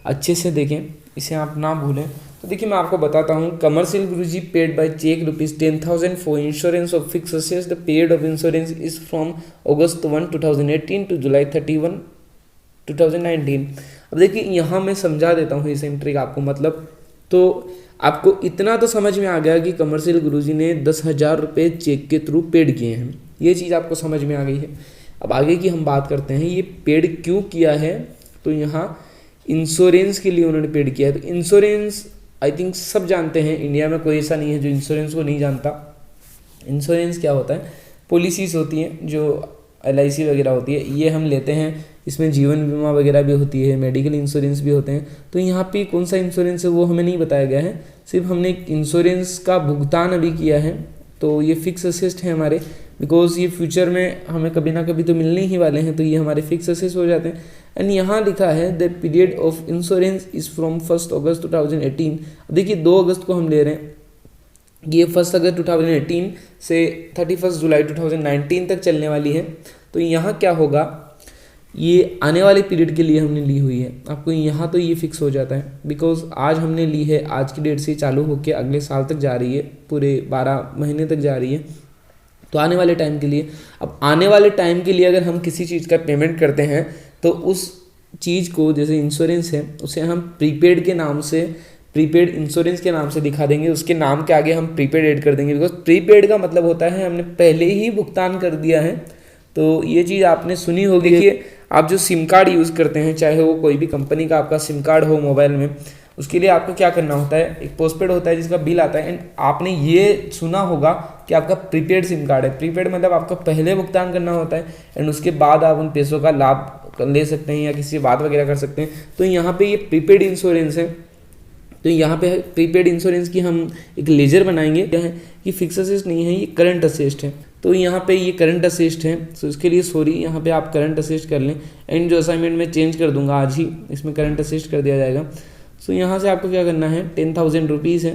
अच्छे से देखें, इसे आप ना भूलें। तो देखिए मैं आपको बताता हूँ। Commercial Guruji paid by cheque ₹10,000 for insurance of fix assets. The period of insurance is from August 1, 2018 to July 31, 2019। अब देखिए यहाँ मैं समझा देता हूँ इस एंट्री का आपको मतलब। तो आपको इतना तो समझ में आ गया कि कमर्शियल गुरुजी ने 10,000 रुपये चेक के थ्रू पेड किए हैं, ये चीज़ आपको समझ में आ गई है। अब आगे की हम बात करते हैं, ये पेड क्यों किया है। तो यहाँ इंश्योरेंस के लिए उन्होंने पेड किया है। तो इंश्योरेंस आई थिंक सब जानते हैं, इंडिया में कोई ऐसा नहीं है जो इंश्योरेंस को नहीं जानता। इंश्योरेंस क्या होता है, पॉलिसीज़ होती हैं जो LIC वगैरह होती है, ये हम लेते हैं। इसमें जीवन बीमा वगैरह भी होती है, मेडिकल इंश्योरेंस भी होते हैं। तो यहाँ पे कौन सा इंश्योरेंस है वो हमें नहीं बताया गया है, सिर्फ हमने एक इंश्योरेंस का भुगतान अभी किया है। तो ये फिक्स असेस्ट है हमारे, बिकॉज ये फ्यूचर में हमें कभी ना कभी तो मिलने ही वाले हैं, तो ये हमारे फिक्स असेस्ट हो जाते हैं। एंड यहाँ लिखा है the period of insurance is from 1 August 2018। देखिए 2 अगस्त को हम ले रहे हैं, ये 1 अगस्त 2018 से 31 जुलाई 2019 तक चलने वाली है। तो यहाँ क्या होगा, ये आने वाले पीरियड के लिए हमने ली हुई है। आपको यहाँ तो ये फिक्स हो जाता है बिकॉज आज हमने ली है, आज की डेट से चालू होकर अगले साल तक जा रही है, पूरे 12 महीने तक जा रही है। तो आने वाले टाइम के लिए, अब आने वाले टाइम के लिए अगर हम किसी चीज़ का पेमेंट करते हैं तो उस चीज़ को, जैसे इंश्योरेंस है, उसे हम प्रीपेड के नाम से प्रीपेड इंश्योरेंस के नाम से दिखा देंगे, उसके नाम के आगे हम प्रीपेड ऐड कर देंगे, बिकॉज प्रीपेड का मतलब होता है हमने पहले ही भुगतान कर दिया है। तो ये चीज़ आपने सुनी होगी। देखिए आप जो सिम कार्ड यूज़ करते हैं, चाहे वो कोई भी कंपनी का आपका सिम कार्ड हो मोबाइल में, उसके लिए आपको क्या करना होता है, एक पोस्टपेड होता है जिसका बिल आता है, एंड आपने ये सुना होगा कि आपका प्रीपेड सिम कार्ड है। प्रीपेड मतलब आपको पहले भुगतान करना होता है एंड उसके बाद आप उन पैसों का लाभ ले सकते हैं या किसी से बात वगैरह कर सकते हैं। तो यहाँ पे ये प्रीपेड इंश्योरेंस है। तो यहाँ पे प्रीपेड इंश्योरेंस की हम एक लेजर बनाएंगे। क्या है कि फिक्स असेस्ट नहीं है, ये करंट असेस्ट है। तो यहाँ पे ये करंट असेस्ट है, तो इसके लिए सॉरी, यहाँ पे आप करंट असेस्ट कर लें। एंड जो असाइनमेंट में चेंज कर दूंगा आज ही, इसमें करंट असेस्ट कर दिया जाएगा। सो यहाँ से आपको क्या करना है, 10,000 रुपीज़ है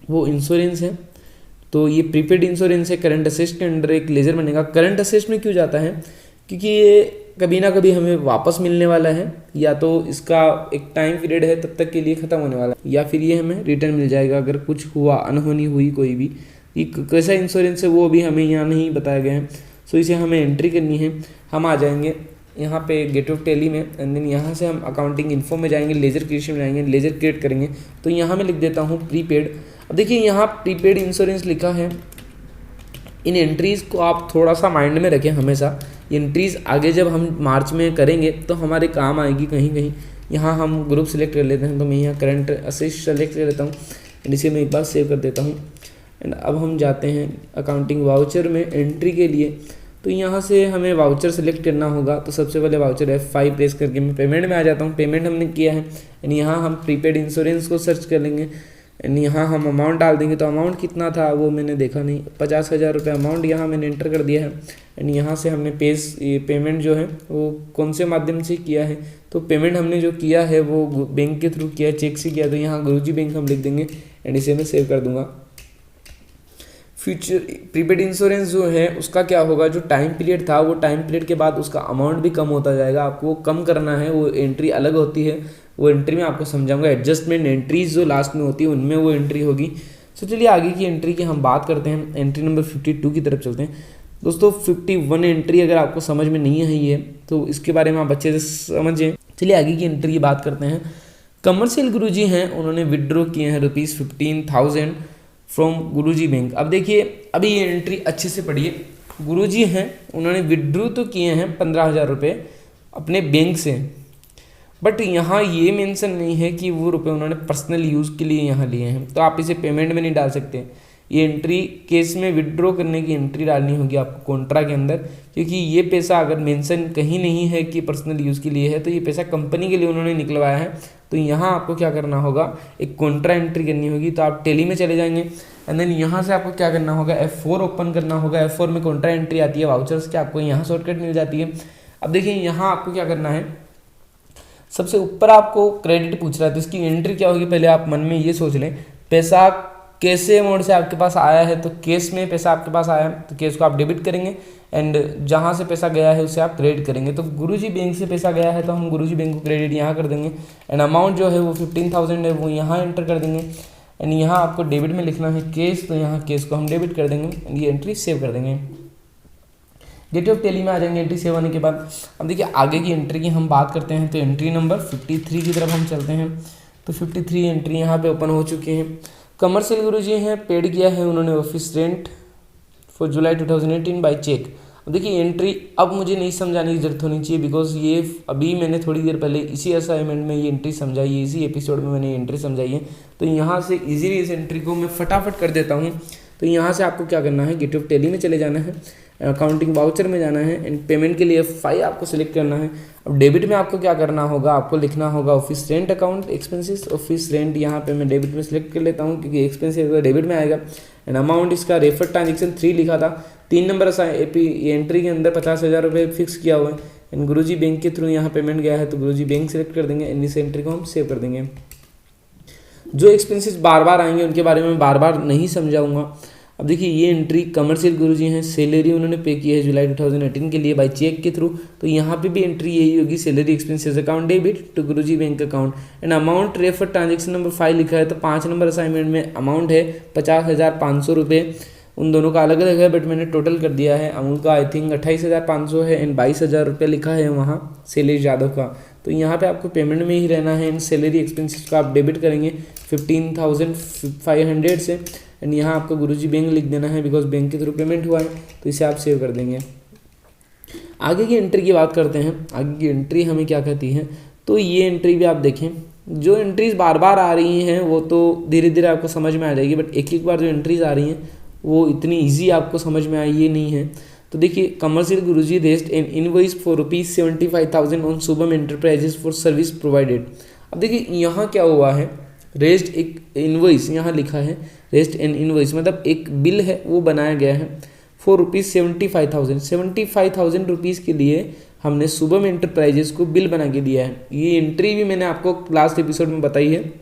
वो इंश्योरेंस है। तो ये प्रीपेड इंश्योरेंस है, करंट असेस्ट के अंडर एक लेजर बनेगा। करंट असेस्ट में क्यों जाता है, क्योंकि ये कभी ना कभी हमें वापस मिलने वाला है, या तो इसका एक टाइम पीरियड है तब तक के लिए ख़त्म होने वाला है, या फिर ये हमें रिटर्न मिल जाएगा अगर कुछ हुआ, अनहोनी हुई कोई भी। ये कैसा इंश्योरेंस है वो अभी हमें यहाँ नहीं बताया गया है। सो इसे हमें एंट्री करनी है। हम आ जाएंगे यहाँ पे गेट ऑफ टेली में, एंड देन यहाँ से हम अकाउंटिंग इन्फो में जाएंगे, लेजर क्रिएशन में जाएंगे, लेजर क्रिएट करेंगे। तो यहाँ मैं लिख देता हूँ प्रीपेड। अब देखिए यहाँ प्रीपेड इंश्योरेंस लिखा है। इन एंट्रीज़ को आप थोड़ा सा माइंड में रखें हमेशा। ये एंट्रीज़ आगे जब हम मार्च में करेंगे तो हमारे काम आएगी कहीं कहीं। यहाँ हम ग्रुप सेलेक्ट कर लेते हैं, तो मैं यहाँ करंट असेस्ट सेलेक्ट कर लेता हूँ एंड इसे मैं एक बार सेव कर देता हूँ। एंड अब हम जाते हैं अकाउंटिंग वाउचर में एंट्री के लिए। तो यहाँ से हमें वाउचर सेलेक्ट करना होगा। तो सबसे पहले वाउचर F5 प्रेस करके मैं पेमेंट में आ जाता हूँ। पेमेंट हमने किया है एंड यहाँ हम प्रीपेड इंश्योरेंस को सर्च कर लेंगे एंड यहाँ हम अमाउंट डाल देंगे। तो अमाउंट कितना था वो मैंने देखा नहीं, 50,000 रुपये अमाउंट यहाँ मैंने एंटर कर दिया है। एंड यहाँ से हमने पेमेंट जो है वो कौन से माध्यम से किया है, तो पेमेंट हमने जो किया है वो बैंक के थ्रू किया है, चेक से किया। तो यहाँ गुरुजी बैंक हम लिख देंगे एंड इसे मैं सेव कर दूंगा। फ्यूचर प्रीपेड इंश्योरेंस जो है उसका क्या होगा, जो टाइम पीरियड था वो टाइम पीरियड के बाद उसका अमाउंट भी कम होता जाएगा। आपको वो कम करना है, वो एंट्री अलग होती है, वो एंट्री में आपको समझाऊंगा। एडजस्टमेंट एंट्रीज जो लास्ट में होती है उनमें वो एंट्री होगी। तो चलिए आगे की एंट्री की हम बात करते हैं। एंट्री नंबर 52 की तरफ चलते हैं। दोस्तों 51 एंट्री अगर आपको समझ में नहीं आई है तो इसके बारे में आप अच्छे से समझें। चलिए आगे की एंट्री की बात करते हैं। कमर्शियल गुरुजी हैं, उन्होंने विड्रॉ किए हैं ₹15,000 फ्रॉम गुरुजी बैंक। अब देखिए अभी ये एंट्री अच्छे से पढ़िए। गुरुजी हैं, उन्होंने विड्रॉ तो किए हैं 15,000 रुपये अपने बैंक से, बट यहाँ ये मेंशन नहीं है कि वो रुपए उन्होंने पर्सनल यूज़ के लिए यहाँ लिए हैं। तो आप इसे पेमेंट में नहीं डाल सकते। ये एंट्री केस में विड्रॉ करने की एंट्री डालनी होगी आपको कॉन्ट्रा के अंदर, क्योंकि ये पैसा अगर मेंशन कहीं नहीं है कि पर्सनल यूज़ के लिए है, तो ये पैसा कंपनी के लिए उन्होंने निकलवाया है। तो यहाँ आपको क्या करना होगा, एक कॉन्ट्रा एंट्री करनी होगी। तो आप टेली में चले जाएंगे एंड देन यहाँ से आपको क्या करना होगा, F4 ओपन करना होगा। F4 में कॉन्ट्रा एंट्री आती है वाउचर्स की, आपको यहाँ शॉर्टकट मिल जाती है। अब देखिए यहाँ आपको क्या करना है, सबसे ऊपर आपको क्रेडिट पूछ रहा है, तो इसकी एंट्री क्या होगी पहले आप मन में ये सोच लें। पैसा कैसे मोड से आपके पास आया है, तो केस में पैसा आपके पास आया है तो केस को आप डेबिट करेंगे एंड जहाँ से पैसा गया है उसे आप क्रेडिट करेंगे। तो गुरुजी बैंक से पैसा गया है तो हम गुरुजी बैंक को क्रेडिट यहाँ कर देंगे एंड अमाउंट जो है वो 15,000 है वो यहाँ एंटर कर देंगे एंड यहाँ आपको डेबिट में लिखना है केस, तो यहाँ केस को हम डेबिट कर देंगे एंड ये एंट्री सेव कर देंगे। गेट ऑफ टेली में आ जाएंगे एंट्री सेव होने के बाद। अब देखिए आगे की एंट्री की हम बात करते हैं। तो एंट्री नंबर 53 की तरफ हम चलते हैं। तो 53 एंट्री यहाँ पे ओपन हो चुकी हैं। कमर्शियल गुरुजी हैं, पेड किया है उन्होंने office rent for July 2018 by cheque. अब देखिए एंट्री अब मुझे नहीं समझाने की जरूरत होनी चाहिए, बिकॉज ये अभी मैंने थोड़ी देर पहले इसी असाइनमेंट में ये एंट्री समझाई है, इसी एपिसोड में मैंने एंट्री समझाई है। तो यहाँ से इजीली इस एंट्री को मैं फटाफट कर देता हूँ। तो यहाँ से आपको क्या करना है, गेट ऑफ टेली में चले जाना है, अकाउंटिंग वाउचर में जाना है एंड पेमेंट के लिए F5 आपको सिलेक्ट करना है। अब डेबिट में आपको क्या करना होगा, आपको लिखना होगा office rent account expenses office rent. यहाँ पे मैं डेबिट में सिलेक्ट कर लेता हूँ क्योंकि एक्सपेंसेस डेबिट में आएगा एंड अमाउंट इसका रेफर ट्रांजेक्शन 3 लिखा था। 3 नंबर एंट्री के अंदर 50,000 रुपये फिक्स किया हुआ है एंड गुरुजी बैंक के थ्रू यहाँ पेमेंट गया है तो गुरुजी बैंक सेलेक्ट कर देंगे एंड इस एंट्री को हम सेव कर देंगे। जो एक्सपेंसेस बार बार आएंगे उनके बारे में बार बार नहीं समझाऊंगा। अब देखिए ये एंट्री कमर्शियल गुरुजी हैं, सैलरी उन्होंने पे की है जुलाई 2018 के लिए बाय चेक के थ्रू। तो यहाँ पे भी एंट्री यही होगी, salary expenses account debit to Guruji bank account and amount refer transaction number 5 लिखा है। तो 5 नंबर असाइनमेंट में अमाउंट है 50,500 रुपये। उन दोनों का अलग अलग है बट मैंने टोटल कर दिया है। अमूल का आई थिंक 28,500 है एंड 22,000 रुपये लिखा है वहाँ शैलेश यादव का। तो यहाँ पे आपको पेमेंट में ही रहना है। एंड सैलरी एक्सपेंसेस को आप डेबिट करेंगे 15,500 से। एंड यहाँ आपको गुरुजी बैंक लिख देना है बिकॉज बैंक के थ्रू पेमेंट हुआ है, तो इसे आप सेव कर देंगे। आगे की एंट्री की बात करते हैं। आगे की एंट्री हमें क्या कहती है, तो ये एंट्री भी आप देखें, जो एंट्रीज बार बार आ रही हैं वो तो धीरे धीरे आपको समझ में आ जाएगी, बट एक एक बार जो एंट्रीज आ रही हैं वो इतनी ईजी आपको समझ में आई ये नहीं है। तो देखिए, commercial Guruji raised N invoice for ₹75,000 on Shubham enterprises for service provided. अब देखिए यहाँ क्या हुआ है, रेज्ड एक इनवॉइस यहाँ लिखा है, रेज्ड एन इनवॉइस मतलब एक बिल है वो बनाया गया है फॉर ₹75,000 रुपीज़ के लिए हमने शुभम एंटरप्राइजेस को बिल बना के दिया है। ये एंट्री भी मैंने आपको लास्ट एपिसोड में बताई है,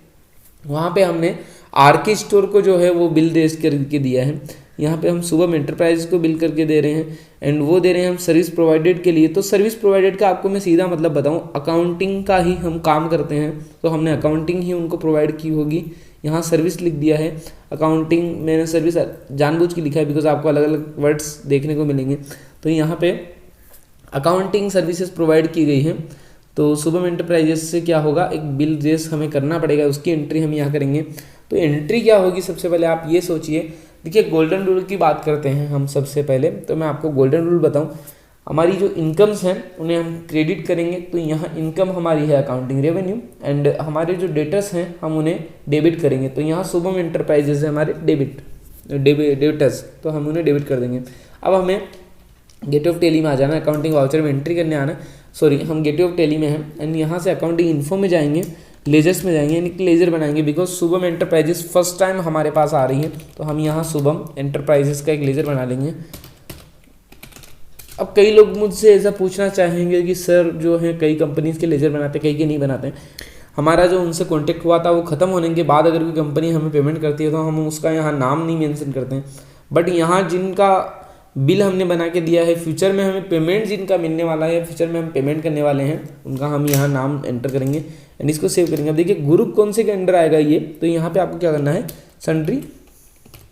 वहाँ पे हमने आरके स्टोर को जो है वो बिल रेज करके दिया है। यहाँ पे हम शुभम एंटरप्राइजेस को बिल करके दे रहे हैं एंड वो दे रहे हैं हम सर्विस प्रोवाइडेड के लिए। तो सर्विस प्रोवाइडेड का आपको मैं सीधा मतलब बताऊँ, अकाउंटिंग का ही हम काम करते हैं, तो हमने अकाउंटिंग ही उनको प्रोवाइड की होगी। यहाँ सर्विस लिख दिया है, अकाउंटिंग मैंने सर्विस जानबूझ के लिखा है बिकॉज आपको अलग अलग वर्ड्स देखने को मिलेंगे। तो यहाँ पे अकाउंटिंग सर्विसेज प्रोवाइड की गई है। तो शुभम एंटरप्राइजेस से क्या होगा, एक बिल रेस हमें करना पड़ेगा, उसकी एंट्री हम यहाँ करेंगे। तो एंट्री क्या होगी, सबसे पहले आप ये सोचिए। देखिए, गोल्डन रूल की बात करते हैं हम सबसे पहले। तो मैं आपको गोल्डन रूल बताऊं, हमारी जो इनकम्स हैं उन्हें हम क्रेडिट करेंगे। तो यहाँ इनकम हमारी है अकाउंटिंग रेवेन्यू, एंड हमारे जो डेटर्स हैं हम उन्हें डेबिट करेंगे। तो यहाँ शुभम एंटरप्राइजेस है हमारे डेबिटर्स, तो हम उन्हें डेबिट कर देंगे। अब हमें गेट ऑफ टेली में आ जाना है, अकाउंटिंग वाउचर में एंट्री करने आना है। सॉरी, हम गेट ऑफ टेली में हैं एंड यहाँ से अकाउंटिंग इन्फो में जाएंगे, लेजर्स में जाएंगे, यानी कि लेजर बनाएंगे because Shubham enterprises first time हमारे पास आ रही है। तो हम यहाँ शुभम एंटरप्राइजेस का एक लेजर बना लेंगे। अब कई लोग मुझसे ऐसा पूछना चाहेंगे कि सर जो है कई कंपनीज के लेजर बनाते हैं, कई के नहीं बनाते हैं। हमारा जो उनसे कॉन्टेक्ट हुआ था वो ख़त्म होने के बाद अगर कोई कंपनी हमें पेमेंट करती है तो हम उसका यहाँ नाम नहीं मेंशन करते हैं, बट यहाँ जिनका बिल हमने बना के दिया है, फ्यूचर में हमें पेमेंट जिनका मिलने वाला है, फ्यूचर में हम पेमेंट करने वाले हैं, उनका हम यहाँ नाम एंटर करेंगे एंड इसको सेव करेंगे। अब देखिए ग्रुप कौन से के अंडर आएगा ये, तो यहाँ पे आपको क्या करना है, सन्ड्री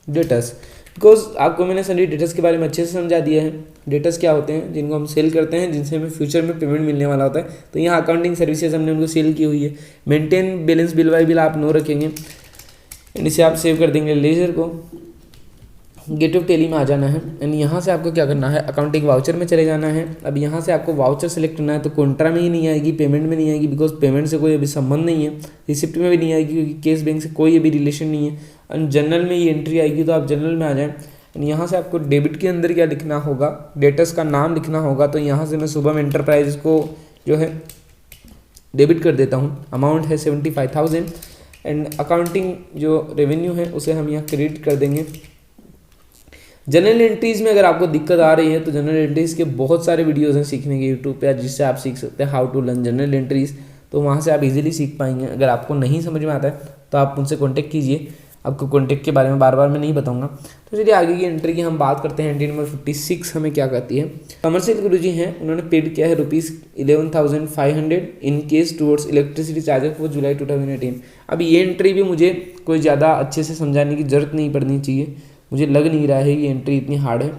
डेटर्स, बिकॉज आपको मैंने सन्ड्री डेटर्स के बारे में अच्छे से समझा दिया है। डेटर्स क्या होते हैं, जिनको हम सेल करते हैं, जिनसे हमें फ्यूचर में पेमेंट मिलने वाला होता है। तो यहाँ अकाउंटिंग सर्विसेज हमने उनको सेल की हुई है। Maintain balance bill bye bill आप नो रखेंगे एंड इसे आप सेव कर देंगे लेजर को। गेट ऑफ टेली में आ जाना है एंड यहाँ से आपको क्या करना है, अकाउंटिंग वाउचर में चले जाना है। अब यहाँ से आपको वाउचर सेलेक्ट करना है, तो कॉन्ट्रा में ही नहीं आएगी, पेमेंट में नहीं आएगी बिकॉज पेमेंट से कोई अभी संबंध नहीं है, रिसिप्ट में भी नहीं आएगी क्योंकि केस बैंक से कोई अभी रिलेशन नहीं है। एंड जनरल में ये एंट्री आएगी, तो आप जनरल में आ जाएँ एंड यहाँ से आपको डेबिट के अंदर क्या लिखना होगा, डेटर्स का नाम लिखना होगा। तो यहाँ से मैं शुभम एंटरप्राइज को जो है डेबिट कर देता हूँ, अमाउंट है 75,000 एंड अकाउंटिंग जो रेवेन्यू है उसे हम यहाँ क्रेडिट कर देंगे। जनरल एंट्रीज़ में अगर आपको दिक्कत आ रही है तो जनरल एंट्रीज़ के बहुत सारे वीडियोस हैं सीखने के यूट्यूब पे, जिससे आप सीख सकते हैं how to learn journal entries. तो वहाँ से आप इजीली सीख पाएंगे। अगर आपको नहीं समझ में आता है तो आप मुझसे कॉन्टेक्ट कीजिए, आपको कॉन्टेक्ट के बारे में बार बार मैं नहीं बताऊंगा। तो चलिए आगे की एंट्री की हम बात करते हैं। एंट्री नंबर 56 हमें क्या कहती है, कमर्शियल गुरुजी हैं, उन्होंने पेड किया है ₹11,500 in case towards electricity charges for July 2018। अब ये एंट्री भी मुझे कोई ज़्यादा अच्छे से समझाने की जरूरत नहीं पड़नी चाहिए, मुझे लग नहीं रहा है ये एंट्री इतनी हार्ड है।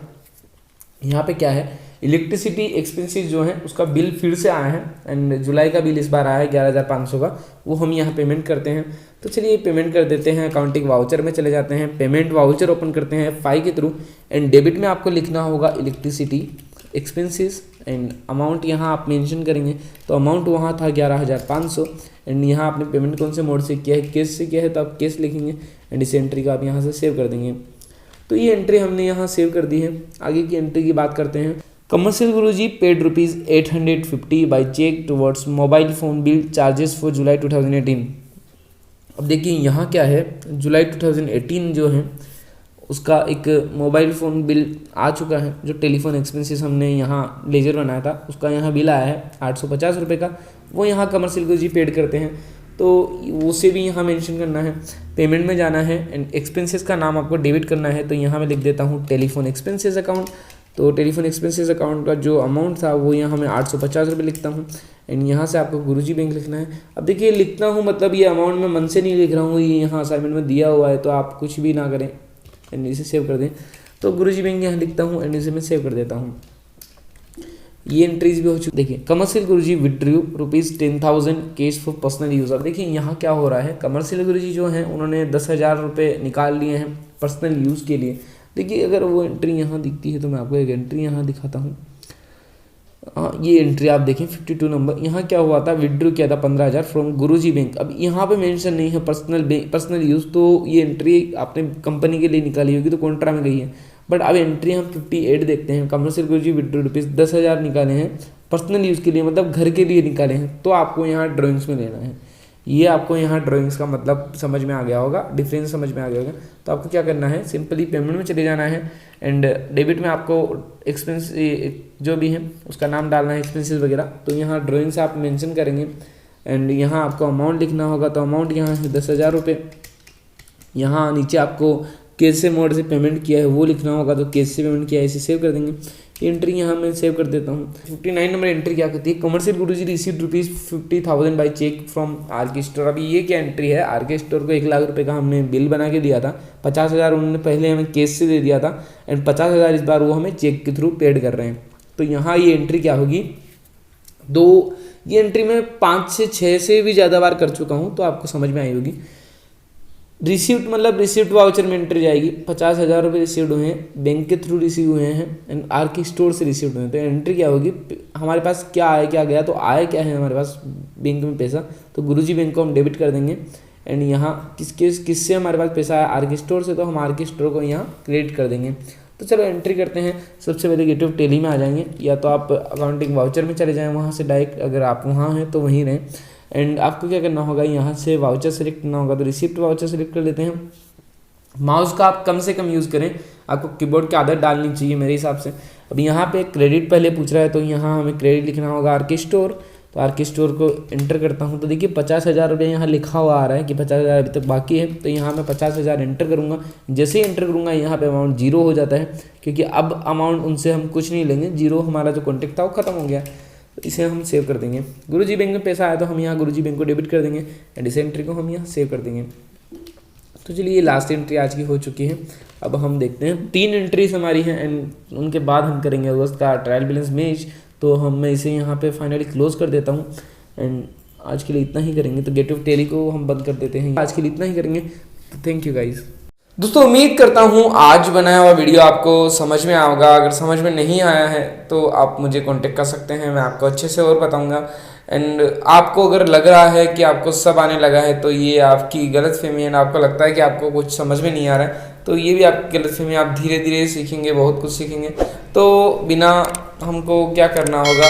यहाँ पे क्या है, इलेक्ट्रिसिटी एक्सपेंसेस जो है उसका बिल फिर से आया है एंड जुलाई का बिल इस बार आया है 11,500 का, वो हम यहाँ पेमेंट करते हैं। तो चलिए पेमेंट कर देते हैं, अकाउंटिंग वाउचर में चले जाते हैं, पेमेंट वाउचर ओपन करते हैं फाई के थ्रू एंड डेबिट में आपको लिखना होगा इलेक्ट्रिसिटी एक्सपेंसेस एंड अमाउंट यहाँ आप मेंशन करेंगे। तो अमाउंट वहाँ था 11,500 एंड यहाँ आपने पेमेंट कौन से मोड से किया है, केस से किया है, तो आप केस लिखेंगे एंड इस एंट्री को आप यहाँ से सेव कर देंगे। तो ये एंट्री हमने यहाँ सेव कर दी है। आगे की एंट्री की बात करते हैं। Commercial Guruji paid ₹850 by cheque towards mobile phone bill charges for July 2018। अब देखिए यहाँ क्या है, जुलाई 2018 जो है उसका एक मोबाइल फ़ोन बिल आ चुका है। जो टेलीफोन एक्सपेंसेस हमने यहाँ लेजर बनाया था उसका यहाँ बिल आया है 850 रुपये का, वो यहाँ कमर्शियल गुरुजी पेड करते हैं। तो उसे भी यहाँ मेंशन करना है, पेमेंट में जाना है एंड एक्सपेंसेस का नाम आपको डेबिट करना है। तो यहाँ मैं लिख देता हूँ टेलीफोन एक्सपेंसेस अकाउंट। तो टेलीफोन एक्सपेंसेस अकाउंट का जो अमाउंट था वो यहाँ मैं 850 रुपये लिखता हूँ एंड यहाँ से आपको गुरुजी बैंक लिखना है। अब देखिए लिखता हूँ मतलब ये अमाउंट मैं मन से नहीं लिख रहा हूँ, ये यहाँ असाइनमेंट में दिया हुआ है, तो आप कुछ भी ना करें एंड इसे सेव कर दें। तो गुरुजी बैंक यहाँ लिखता हूँ एंड इसे मैं सेव कर देता हूँ। ये एंट्रीज भी हो चुकी। देखिए commercial Guruji withdrew ₹10,000 cash for personal use. अब देखिए यहाँ क्या हो रहा है, कमर्शियल गुरुजी जो हैं उन्होंने 10,000 रुपये निकाल लिए हैं पर्सनल यूज़ के लिए। देखिए अगर वो एंट्री यहाँ दिखती है तो मैं आपको एक एंट्री यहाँ दिखाता हूँ। ये एंट्री आप देखें 52 नंबर, यहाँ क्या हुआ था, विड्रू किया था 15,000 फ्रॉम गुरुजी बैंक। अब यहाँ पे मेंशन नहीं है पर्सनल यूज़, तो ये एंट्री आपने कंपनी के लिए निकाली होगी तो कॉन्ट्रा में गई है। बट अब एंट्री हम 58 देखते हैं, कमर्शियल गुरुजी विड्रू ₹10,000 निकाले हैं पर्सनल यूज़ के लिए, मतलब घर के लिए निकाले हैं, तो आपको यहाँ ड्राइंग्स में लेना है। ये आपको यहाँ ड्राइंग्स का मतलब समझ में आ गया होगा, डिफरेंस समझ में आ गया होगा। तो आपको क्या करना है, सिंपली पेमेंट में चले जाना है एंड डेबिट में आपको एक्सपेंस जो भी है उसका नाम डालना है, एक्सपेंसेस वगैरह। तो यहाँ ड्राइंग्स आप मेंशन करेंगे एंड यहाँ आपको अमाउंट लिखना होगा। तो अमाउंट यहाँ है 10,000 रुपये। यहाँ नीचे आपको कैसे मोड से पेमेंट किया है वो लिखना होगा, तो कैसे पेमेंट किया है इसे सेव कर देंगे। एंट्री यहाँ मैं सेव कर देता हूँ। 59 नंबर एंट्री क्या कहती है, commercial Guruji received ₹50,000 by cheque from R K store. अभी ये क्या एंट्री है, आरके स्टोर को 1 लाख रुपए का हमने बिल बना के दिया था, 50,000 उन्होंने पहले हमें कैश से दे दिया था एंड 50,000 इस बार वो हमें चेक के थ्रू पेड कर रहे हैं। तो यहाँ ये एंट्री क्या होगी, ये एंट्री मैं 5 से 6 से भी ज़्यादा बार कर चुका हूँ, तो आपको समझ में आई होगी। रिसीव्ड मतलब रिसीव्ड वाउचर में एंट्री जाएगी, 50,000 रुपये रिसीव्ड हुए हैं, बैंक के थ्रू रिसीव हुए हैं एंड आरके स्टोर से रिसीव्ड हुए हैं। तो एंट्री क्या होगी, हमारे पास क्या आया क्या गया, तो आया क्या है हमारे पास बैंक में पैसा, तो गुरुजी बैंक को हम डेबिट कर देंगे एंड यहाँ किससे हमारे पास पैसा आया, आरके स्टोर से, तो हम आरके स्टोर को यहाँ क्रेडिट कर देंगे। तो चलो एंट्री करते हैं। सबसे पहले गेटवे ऑफ टेली में आ जाएंगे, या तो आप अकाउंटिंग वाउचर में चले जाएँ, वहाँ से डायरेक्ट अगर आप वहाँ हैं तो वहीं रहें एंड आपको क्या करना होगा, यहाँ से वाउचर सेलेक्ट करना होगा। तो रिसिप्ट वाउचर सेलेक्ट कर लेते हैं। माउस का आप कम से कम यूज़ करें, आपको कीबोर्ड की आदत डालनी चाहिए मेरे हिसाब से। अब यहाँ पे क्रेडिट पहले पूछ रहा है, तो यहाँ हमें क्रेडिट लिखना होगा आरके स्टोर। तो आरके स्टोर को एंटर करता हूँ, तो देखिए 50,000 रुपये यहाँ लिखा हुआ आ रहा है कि 50,000 अभी तक बाकी है। तो यहाँ मैं 50,000 एंटर करूँगा। जैसे ही एंटर करूँगा यहाँ पे अमाउंट 0 हो जाता है, क्योंकि अब अमाउंट उनसे हम कुछ नहीं लेंगे, 0 हमारा जो कॉन्टेक्ट था वो खत्म हो गया। तो इसे हम सेव कर देंगे। गुरुजी बैंक में पैसा आया तो हम यहाँ गुरुजी बैंक को डेबिट कर देंगे एंड इस एंट्री को हम यहाँ सेव कर देंगे। तो चलिए ये लास्ट एंट्री आज की हो चुकी है। अब हम देखते हैं 3 एंट्रीज हमारी हैं एंड उनके बाद हम करेंगे अगस्त का ट्रायल बैलेंस मैच। तो मैं इसे यहाँ पे फाइनली क्लोज कर देता हूँ एंड आज के लिए इतना ही करेंगे। तो गेटवे ऑफ टेली को हम बंद कर देते हैं, आज के लिए इतना ही करेंगे। तो थैंक यू गाइज। दोस्तों उम्मीद करता हूँ आज बनाया हुआ वीडियो आपको समझ में आया होगा। अगर समझ में नहीं आया है तो आप मुझे कांटेक्ट कर सकते हैं, मैं आपको अच्छे से और बताऊंगा। एंड आपको अगर लग रहा है कि आपको सब आने लगा है तो ये आपकी गलतफहमी है, आपको लगता है कि आपको कुछ समझ में नहीं आ रहा है तो ये भी आपकी गलतफहमी। आप धीरे धीरे सीखेंगे, बहुत कुछ सीखेंगे। तो बिना हमको क्या करना होगा,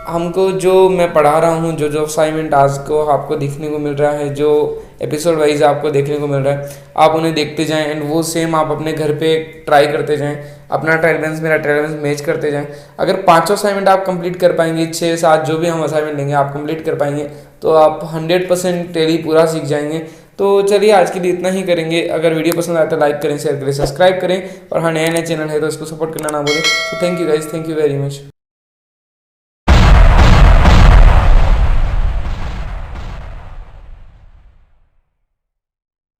हमको जो मैं पढ़ा रहा हूँ, जो जो असाइनमेंट आज को आपको देखने को मिल रहा है, जो एपिसोड वाइज आपको देखने को मिल रहा है, आप उन्हें देखते जाएं एंड वो सेम आप अपने घर पे ट्राई करते जाएं। अपना ट्रायल बैलेंस मेरा ट्रायल बैलेंस मैच करते जाएं। अगर 5 असाइनमेंट आप कंप्लीट कर पाएंगे, 6-7 जो भी हम असाइनमेंट लेंगे आप कंप्लीट कर पाएंगे, तो आप 100% टैली पूरा सीख जाएंगे। तो चलिए आज के लिए इतना ही करेंगे। अगर वीडियो पसंद आए तो लाइक करें, शेयर करें, सब्सक्राइब करें और हाँ नए चैनल है तो इसको सपोर्ट करना ना भूलें। तो thank you guys, thank you very much.